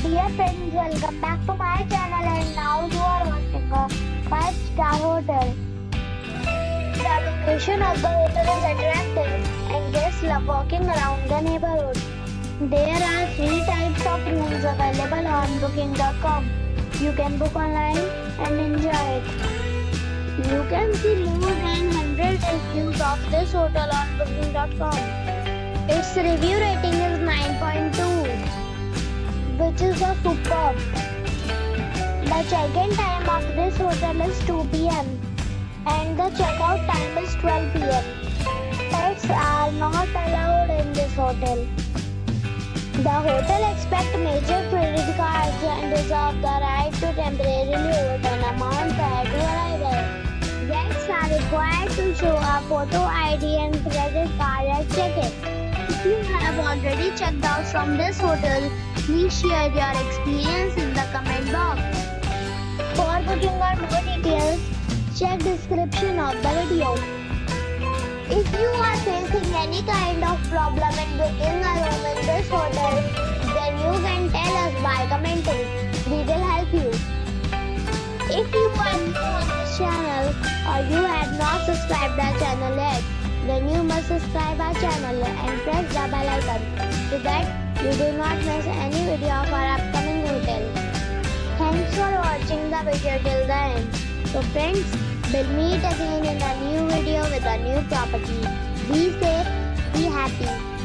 Dear friends, welcome back to my channel and now you are watching a 5-star hotel. The location of the hotel is attractive and guests love walking around the neighborhood. There are 3 types of rooms available on booking.com. You can book online and enjoy it. You can see more than 100 reviews of this hotel on booking.com. Its review rating is 9.2, which is a superb. The check-in time of this hotel is 2 p.m. and the check-out time is 12 p.m. Pets are not allowed in this hotel. The hotel accepts major credit cards and reserves the right to temporarily hold an amount prior to arrival. Guests are required to show a photo ID and credit card at check-in. If you have already checked out from this hotel, please share your experience in the comment box. For booking or more details, check description of the video. If you are facing any kind of problem in booking a room in this hotel, then you can tell us by commenting. We will help you. If you are new on this channel or you have not subscribed our channel yet, then you must subscribe our channel and press the bell icon so that you do not miss any video of our upcoming hotel. Thanks for watching the video till the end. So friends, we'll meet again in a new video with a new property. Be safe, be happy.